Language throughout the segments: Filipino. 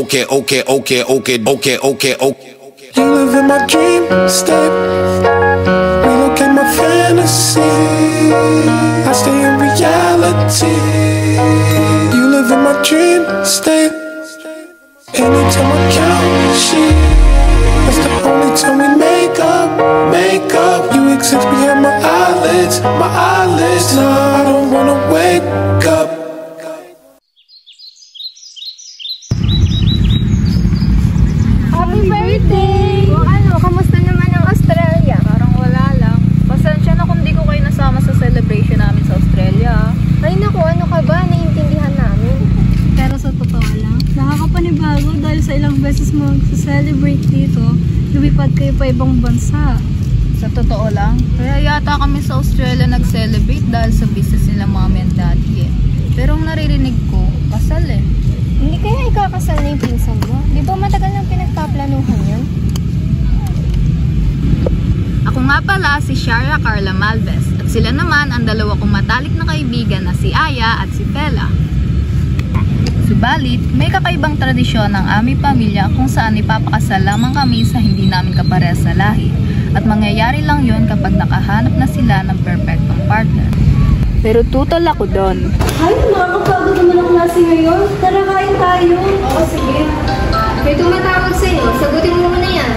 You live in my dream state. Relocate my fantasy. I stay in reality. You live in my dream state. Anytime I count sheep, that's the only time we make up, make up. You exist behind my eyelids, my eyelids. No, I don't wanna wake up. Happy birthday! O ano, kamusta naman ang Australia? Parang wala lang. Pasensya na kung di ko kayo nasama sa celebration namin sa Australia. Ay naku, ano ka ba? Naiintindihan namin. Pero sa totoo lang, nakakapanibago dahil sa ilang beses mo sa-celebrate dito, lumipad kayo pa ibang bansa. Sa totoo lang, kaya yata kami sa Australia nag-celebrate dahil sa business nila mami and daddy eh. Pero ang naririnig ko, kasal eh. Hindi kaya ikakasal na yung pinsan mo? Di ba matagal nang pinagpaplanuhan yun? Ako nga pala si Sharia Carla Malvez at sila naman ang dalawa kong matalik na kaibigan na si Aya at si Bella. Subalit, may kakaibang tradisyon ng aming pamilya kung saan ipapakasal lamang kami sa hindi namin kaparehas sa lahi. At mangyayari lang yon kapag nakahanap na sila ng perfectong partner. Pero tutal ako doon. Ay, nakakapagod naman ang klase ngayon. Tara, kain tayo. Oo, sige. May tumatawag sa'yo. Sagutin mo muna yan.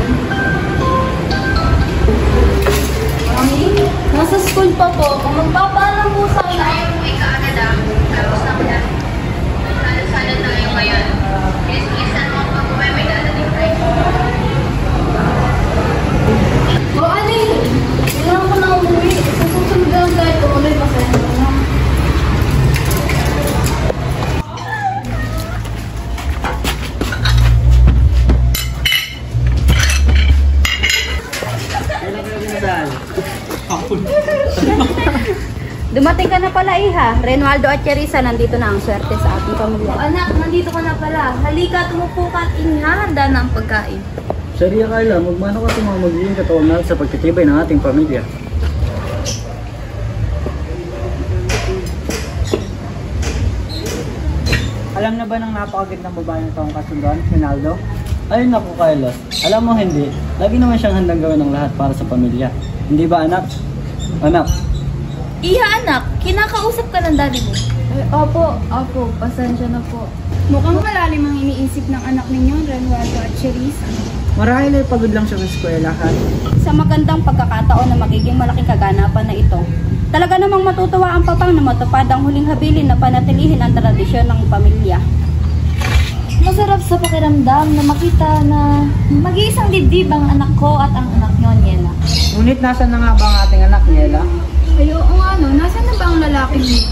Mami, nasa school pa po. Kung magpapaalam po sana. Umuwi ka agad ah. Tapos na kita. Sana tayo ngayon. Please, mo pag uwi may dadating tayo. O, Ali, kailangan ko na umuwi. Susunod lang tayo. Tumuloy pa sa'yo. Dumating ka na pala iha. Renaldo at Charissa nandito na ang swerte sa ating pamilya. Anak, nandito ka na pala. Halika, tumupo ka at inihahanda na ang pagkain. Sharia Carla, magmano ka sa mga magiging katawanan sa pagtitibay ng ating pamilya. Alam na ba ng napakagandang babae ng taong kasundan, Ronaldo? Ayun naku, Carla. Alam mo hindi, lagi naman siyang handang gawin ng lahat para sa pamilya. Hindi ba, anak? Anak. Iha, anak, kinakausap ka ng daddy mo. Opo, pasensya na po. Mukhang malalim ang iniisip ng anak ninyo, Renaldo at Charissa. Marahil ay pagod lang siya sa eskwelahan. Sa magandang pagkakataon na magiging malaking kaganapan na ito, talaga namang matutuwa ang papang na matupad ang huling habilin na panatilihin ang tradisyon ng pamilya. Masarap sa pakiramdam na makita na mag-iisang dibdib ang anak ko at ang anak nyo, Niela. Ngunit nasan na nga ba ang ating anak, Niela? Ay, oo nga no, nasaan na ba ang lalaki niyo?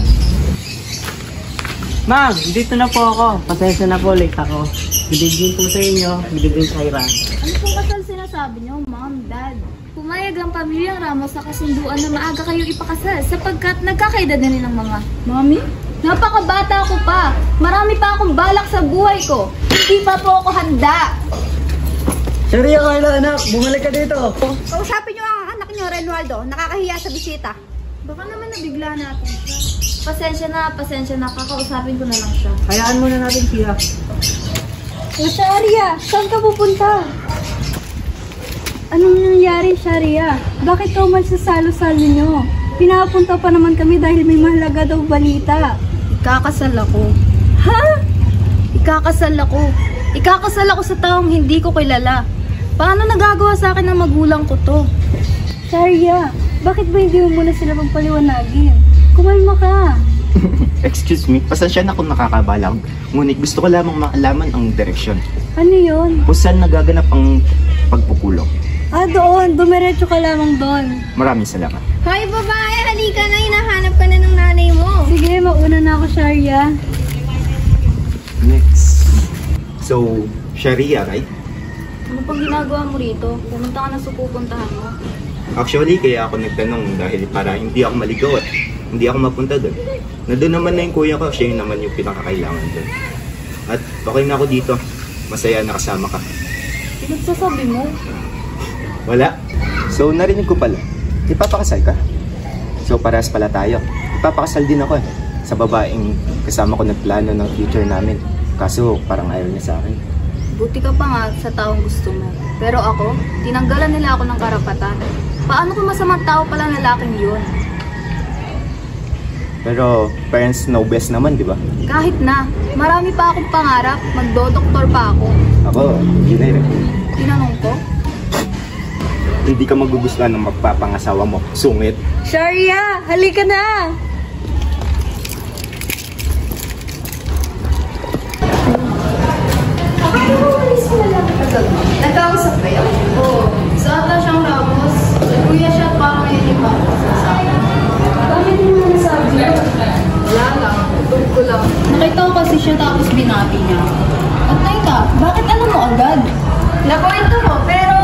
Ma'am, dito na po ako. Pasensya na po, late ako. Good evening po sa inyo. Good evening, Kyra. Ano pong kasal sinasabi niyo, Mom, Dad? Pumayag ang pamilyang Ramos sa kasunduan na maaga kayo ipakasal sapagkat nagkakaedad na rin ang mga Mami? Napakabata ko pa. Marami pa akong balak sa buhay ko. Hindi pa po ako handa. Sharia Carla, anak. Bumalik ka dito. Kausapin niyo ang anak niyo, Renaldo. Nakakahiya sa bisita. Baka naman nabigla natin siya. Pasensya na. Kakausapin ko na lang siya. Hayaan muna natin siya. Sharia, saan ka pupunta? Anong nangyari, Sharia? Bakit ka umalis sa salo-salo nyo? Pinapunta pa naman kami dahil may mahalaga daw balita. Ikakasal ako. Ha? Ikakasal ako sa taong hindi ko kilala. Paano nagagawa sa akin ng magulang ko to? Sharia, bakit ba hindi mo muna sila magpaliwanagin? Kumalma ka. Excuse me, pasensya na kung nakakabalang. Ngunit gusto ko lamang makalaman ang direksyon. Ano yun? Kung saan nagaganap ang pagpukulong. Doon. Dumiretso ka lamang doon. Maraming salamat. Hoy, babae! Halika na! Hinahanap ka na ng nanay mo! Sige, mauna na ako, Sharia. Next. So, Sharia, right? Ano pang ginagawa mo rito? Pumunta ka na sa pupuntahan mo. Actually, kaya ako nagtanong dahil para hindi ako maligaw at hindi ako mapunta doon. Nandun naman na yung kuya ko, siya yun naman yung pinakakailangan doon. At okay na ako dito. Masaya na kasama ka. Pinagsasabi mo? Wala. So, narinig ko pala. Ipapakasal ka? So, parehas pala tayo. Ipapakasal din ako sa babaeng kasama ko nagplano ng future namin. Kaso, parang ayaw niya sa akin. Buti ka pa nga sa taong gusto mo. Pero ako, tinanggalan nila ako ng karapatan. Paano kung masamang tao pala lalaking yun? Pero parents know best naman, di ba? Kahit na, marami pa akong pangarap, magdodoktor pa ako. Ako, hindi na rin. Tinanong ko, Hindi ka magugustuhan ng magpapangasawa mo. Sungit. Sharia, halika na! Nagkausap kayo? Oo. Sa ata siyang Ramos, kuya siya at parang may lima. Bakit mo na nasabi niya? Wala lang, utog ko lang. Nakita ko kasi siya tapos binabi niya. At teka, bakit alam mo agad? Nakwento mo, pero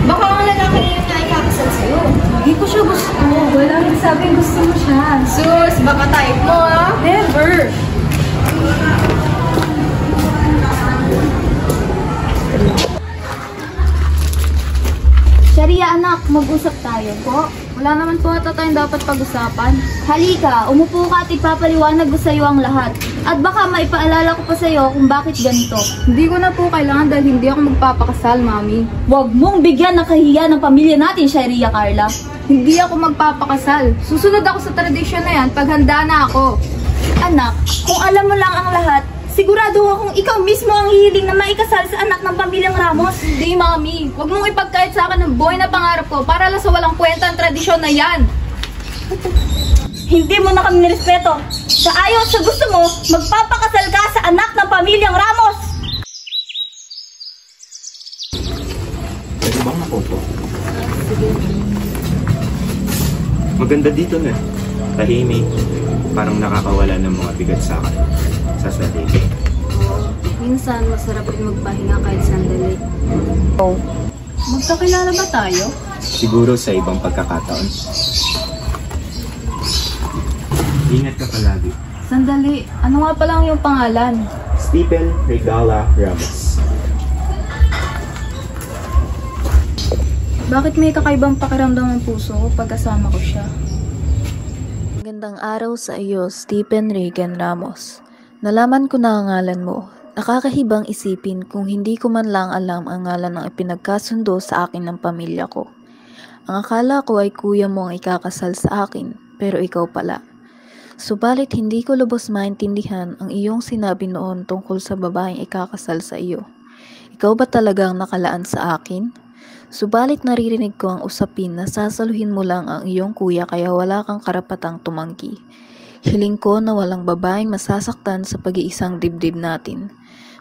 baka ang lalaki yung nakikakasal sa'yo. Hindi ko siya gusto. Wala rin sabing gusto mo siya. Sus, baka type mo ah? Never. Sharia anak, mag-usap tayo. Po, wala naman po ata tayong dapat pag-usapan. Halika, umupo ka at ipapaliwanag ko sa iyo ang lahat. At baka maipaalala ko pa sa iyo kung bakit ganito. Hindi ko na po kailangan dahil hindi ako magpapakasal, Mami. Huwag mong bigyan ng kahiya ng pamilya natin, Sharia Carla. Hindi ako magpapakasal. Susunod ako sa tradisyon na yan pag handa na ako. Anak, kung alam mo lang ang lahat, sigurado akong ikaw mismo ang hihiling na maikasal sa anak ng pamilyang Ramos. Hindi, Mami. Huwag mong ipagkait sa akin ng buhay na pangarap ko para lang sa walang kwenta ang tradisyon na yan. Hindi mo na kami nirespeto. Sa ayaw at sa gusto mo, magpapakasal ka sa anak ng pamilyang Ramos. Pwede bang makupo? Maganda dito na. Tahimik. Parang nakakawala ng mga bigat sa akin. Sa sarili. Minsan, masarap rin magpahinga kahit sandali. Oh. Magkakilala ba tayo? Siguro sa ibang pagkakataon. Ingat ka palagi. Sandali. Ano nga pala ang iyong pangalan? Stephen Regala Ramos. Bakit may kakaibang pakiramdam ng puso ko pagkasama ko siya? Magandang araw sa iyo, Stephen Regan Ramos. Nalaman ko na ang ngalan mo. Nakakahibang isipin kung hindi ko man lang alam ang ngalan ng ipinagkasundo sa akin ng pamilya ko. Ang akala ko ay kuya mo ang ikakasal sa akin, pero ikaw pala. Subalit hindi ko lubos maintindihan ang iyong sinabi noon tungkol sa babaeng ikakasal sa iyo. Ikaw ba talagang nakalaan sa akin? Subalit naririnig ko ang usapin na sasaluhin mo lang ang iyong kuya kaya wala kang karapatang tumanggi. Hiling ko na walang babaeng masasaktan sa pag-iisang dibdib natin.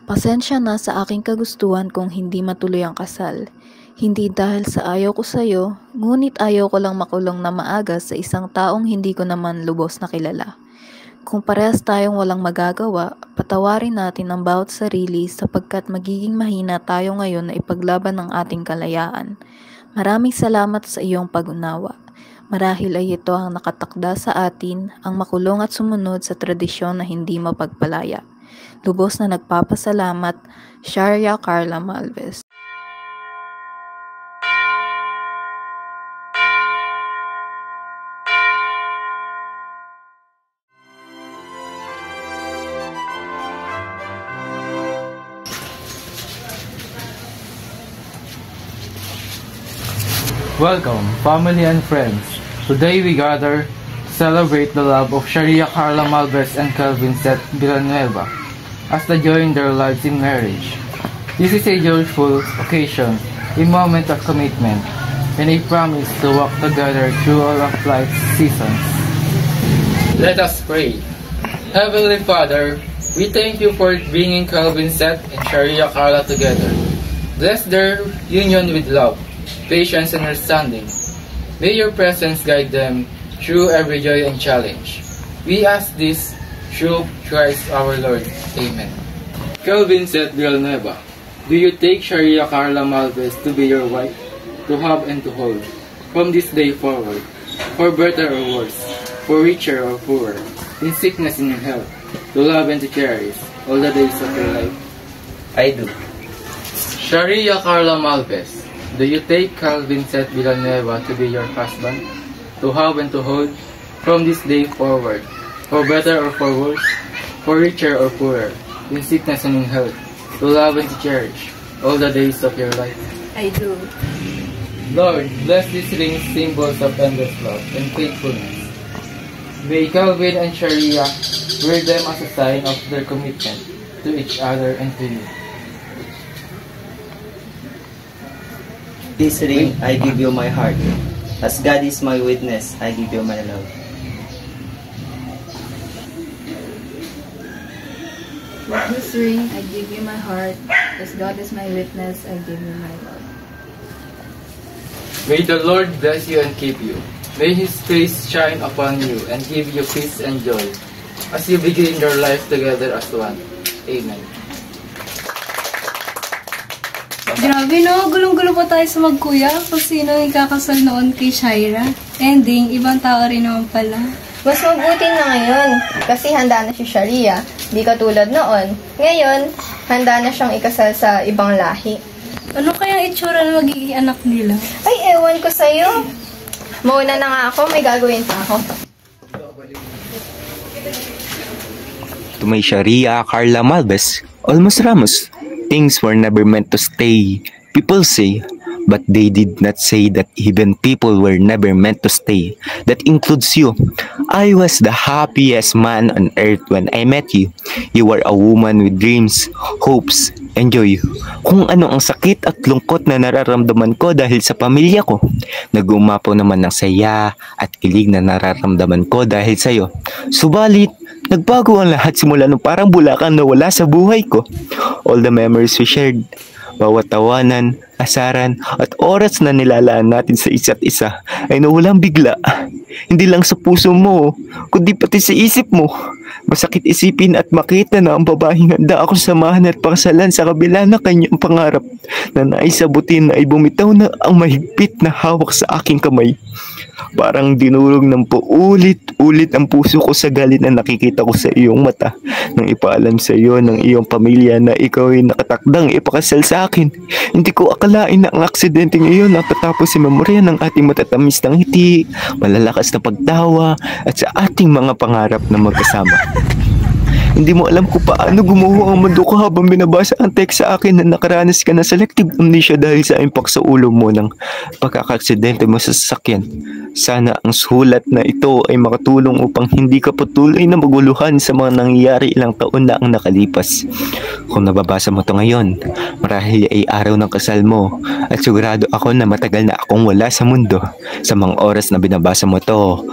Pasensya na sa aking kagustuhan kung hindi matuloy ang kasal. Hindi dahil sa ayaw ko sa'yo, ngunit ayaw ko lang makulong na maaga sa isang taong hindi ko naman lubos na kilala. Kung parehas tayong walang magagawa, patawarin natin ang bawat sarili sapagkat magiging mahina tayo ngayon na ipaglaban ang ating kalayaan. Maraming salamat sa iyong pag-unawa. Marahil ay ito ang nakatakda sa atin, ang makulong at sumunod sa tradisyon na hindi mapagpalaya. Lubos na nagpapasalamat, Sharia Carla Malvez. Welcome, family and friends. Today we gather to celebrate the love of Sharia Carla Malvez and Kelvin Seth Villanueva as they join their lives in marriage. This is a joyful occasion, a moment of commitment, and a promise to walk together through all of life's seasons. Let us pray. Heavenly Father, we thank you for bringing Kelvin Seth and Sharia Carla together. Bless their union with love, patience and understanding. May your presence guide them through every joy and challenge. We ask this through Christ our Lord. Amen. Kelvin Seth Villanueva, do you take Sharia Carla Malvez to be your wife, to have and to hold, from this day forward, for better or worse, for richer or poorer, in sickness and in health, to love and to cherish all the days of your life? I do. Sharia Carla Malvez, do you take Kelvin Seth Villanueva to be your husband, to have and to hold, from this day forward, for better or for worse, for richer or poorer, in sickness and in health, to love and to cherish all the days of your life? I do. Lord, bless these rings, symbols of endless love and faithfulness. May Calvin and Sharia wear them as a sign of their commitment to each other and to you. This ring, I give you my heart. As God is my witness, I give you my love. With this ring, I give you my heart. As God is my witness, I give you my love. May the Lord bless you and keep you. May His face shine upon you and give you peace and joy as you begin your life together as one. Amen. Grabe no, gulong-gulo pa tayo sa magkuya kung sino yung kakasal noon kay Shaira. Ending, ibang tao rin naman pala. Mas mabuti na ngayon kasi handa na si Sharia, di katulad noon. Ngayon, handa na siyang ikasal sa ibang lahi. Ano kaya itsura na magiging anak nila? Ay, ewan ko sa'yo. Mauna na nga ako, may gagawin pa ako. To my Sharia, Carla Malves, Almost Ramos, things were never meant to stay. People say, but they did not say that even people were never meant to stay. That includes you. I was the happiest man on earth when I met you. You were a woman with dreams, hopes, and joy. Kung ano ang sakit at lungkot na nararamdaman ko dahil sa pamilya ko, nag-umapaw naman ng saya at kilig na nararamdaman ko dahil sa'yo. Subalit, nagbago ang lahat simula nung parang bulakan na wala sa buhay ko. All the memories we shared, bawat tawanan, asaran, at oras na nilalaan natin sa isa't isa ay nawalang bigla. Hindi lang sa puso mo, kundi pati sa isip mo. Masakit isipin at makita na ang babaeng handa ako samahan at pakasalan sa kabila ng kanyang pangarap na naisabutin na ay bumitaw na ang mahigpit na hawak sa aking kamay. Parang dinurog ng paulit-ulit ang puso ko sa galit na nakikita ko sa iyong mata nang ipaalam sa iyo ng iyong pamilya na ikaw ay nakatakdang ipakasal sa akin. Hindi ko akalain na ang aksidente ngayon ang tatapos si memorya ng ating matatamis ng ngiti, malalakas na pagtawa at sa ating mga pangarap na magkasama. Hindi mo alam kung paano gumuho ang mundo ko habang binabasa ang text sa akin na nakaranas ka na selective amnesia dahil sa impact sa ulo mo ng pagkakaksidente mo sa sasakyan. Sana ang sulat na ito ay makatulong upang hindi ka patuloy na maguluhan sa mga nangyayari ilang taon na ang nakalipas. Kung nababasa mo ito ngayon, marahil ay araw ng kasal mo at sigurado ako na matagal na akong wala sa mundo. Sa mga oras na binabasa mo ito,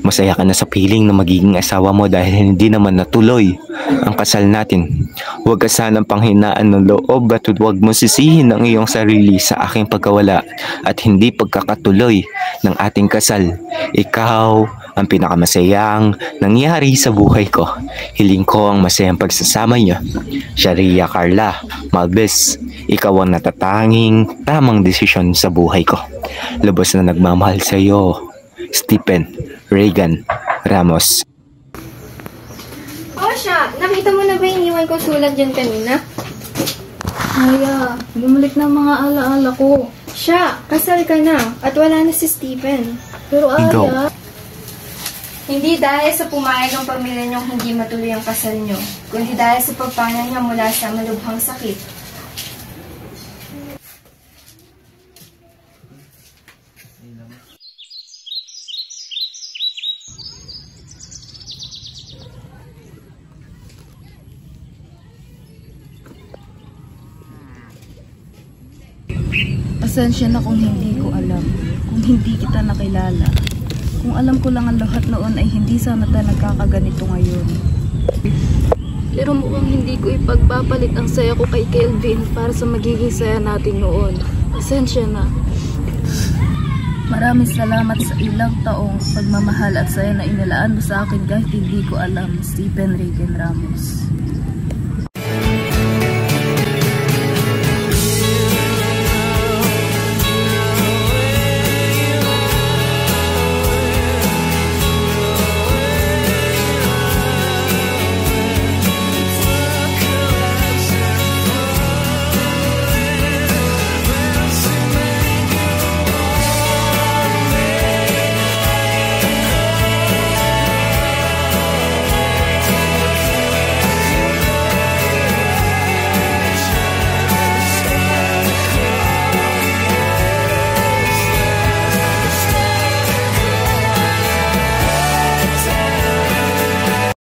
masaya ka na sa piling na magiging asawa mo dahil hindi naman natuloy ang kasal natin. Huwag ka sanang panghinaan ng loob at huwag mo sisihin ang iyong sarili sa aking pagkawala at hindi pagkakatuloy ng ating kasal. Ikaw ang pinakamasayang nangyari sa buhay ko. Hiling ko ang masayang pagsasama niyo. Sharia Carla Malves, ikaw ang natatanging tamang desisyon sa buhay ko. Lubos na nagmamahal sa iyo, Stephen Regan Ramos. Oh, siya! Nakita mo na ba yung iniwan ko sulat dyan kanina? Aya, bumalik na mga alaala ko. Siya! Kasal ka na at wala na si Stephen. Pero Aya, hindi dahil sa pumayag ng pamilya niyong hindi matuloy ang kasal niyo, kundi dahil sa pagpana niya mula sa malubhang sakit. pasensya na kung hindi ko alam, kung hindi kita nakilala. Kung alam ko lang ang lahat noon ay hindi sana tayo nagkakaganito ngayon. Pero mukhang hindi ko ipagpapalit ang saya ko kay Kelvin para sa magiging saya natin noon. Pasensya na. Maraming salamat sa ilang taong pagmamahal at saya na inilaan mo sa akin kahit hindi ko alam, Stephen Regan Ramos.